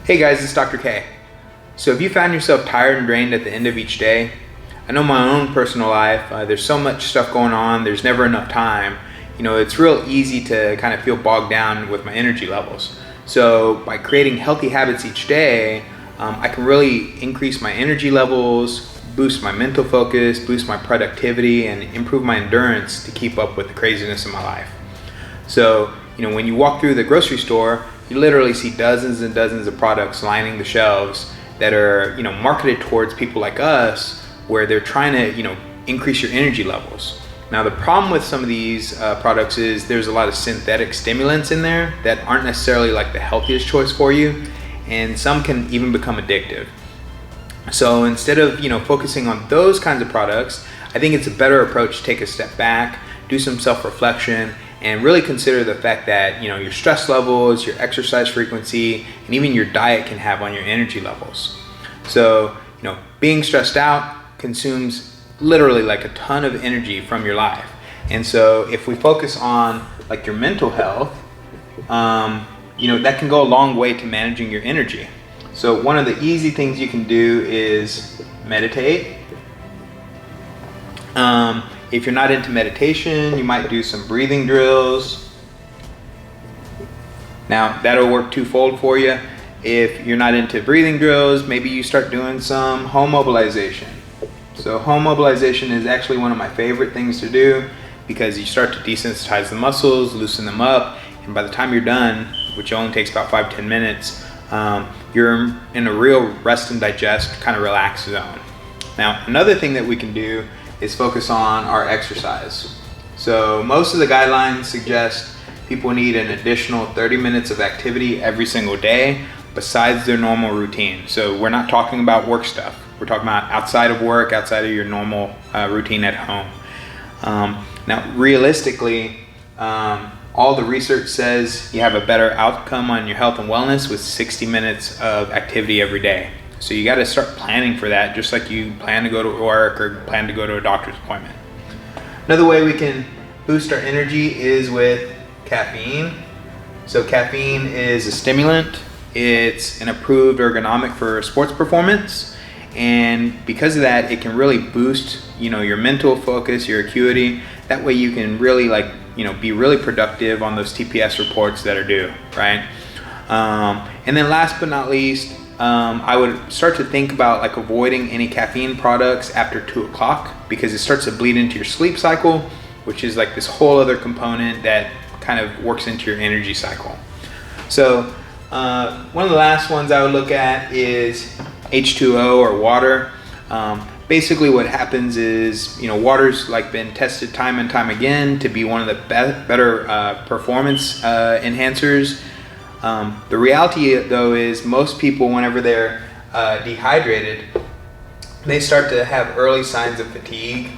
Hey guys, it's Dr. K. So if you found yourself tired and drained at the end of each day, I know my own personal life, there's so much stuff going on, there's never enough time. It's real easy to kind of feel bogged down with my energy levels. So by creating healthy habits each day, I can really increase my energy levels, boost my mental focus, boost my productivity, and improve my endurance to keep up with the craziness in my life. So, when you walk through the grocery store, you literally see dozens and dozens of products lining the shelves that are, marketed towards people like us, where they're trying to, increase your energy levels. Now, the problem with some of these products is there's a lot of synthetic stimulants in there that aren't necessarily like the healthiest choice for you, and some can even become addictive. So instead of, focusing on those kinds of products, I think it's a better approach to take a step back, do some self-reflection, and really consider the fact that your stress levels, your exercise frequency, and even your diet can have on your energy levels. So being stressed out consumes literally like a ton of energy from your life. And so if we focus on like your mental health, that can go a long way to managing your energy. So one of the easy things you can do is meditate. If you're not into meditation, you might do some breathing drills. Now, that'll work twofold for you. If you're not into breathing drills, maybe you start doing some home mobilization. So home mobilization is actually one of my favorite things to do because you start to desensitize the muscles, loosen them up, and by the time you're done, which only takes about 5-10 minutes, you're in a real rest and digest, kind of relaxed zone. Now, another thing that we can do is focus on our exercise. So most of the guidelines suggest people need an additional 30 minutes of activity every single day besides their normal routine. So we're not talking about work stuff. We're talking about outside of work, outside of your normal routine at home. Now, realistically, all the research says you have a better outcome on your health and wellness with 60 minutes of activity every day. So you got to start planning for that, just like you plan to go to work or plan to go to a doctor's appointment. Another way we can boost our energy is with caffeine. So caffeine is a stimulant. It's an approved ergonomic for sports performance. And because of that, it can really boost, your mental focus, your acuity. That way you can really be really productive on those TPS reports that are due, right? And then last but not least, I would start to think about avoiding any caffeine products after 2 o'clock because it starts to bleed into your sleep cycle, which is this whole other component that kind of works into your energy cycle. So one of the last ones I would look at is H2O or water. Basically what happens is, water's been tested time and time again to be one of the better performance enhancers. The reality though is most people, whenever they're dehydrated, they start to have early signs of fatigue.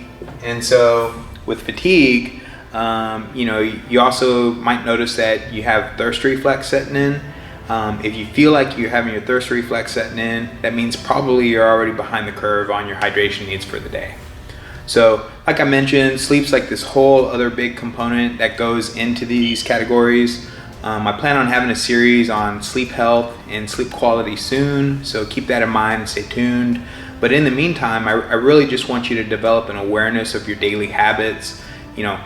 And so with fatigue, you also might notice that you have thirst reflex setting in. If you feel like you're having your thirst reflex setting in, that means probably you're already behind the curve on your hydration needs for the day. So like I mentioned, sleep's this whole other big component that goes into these categories. I plan on having a series on sleep health and sleep quality soon, so keep that in mind and stay tuned. But in the meantime, I really just want you to develop an awareness of your daily habits. I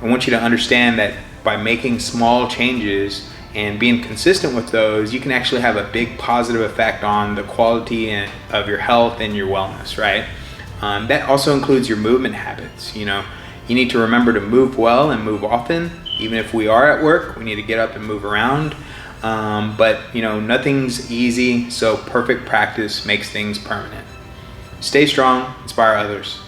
want you to understand that by making small changes and being consistent with those, you can actually have a big positive effect on the quality of your health and your wellness, right? That also includes your movement habits. You need to remember to move well and move often. Even if we are at work, we need to get up and move around. But nothing's easy, so perfect practice makes things permanent. Stay strong, inspire others.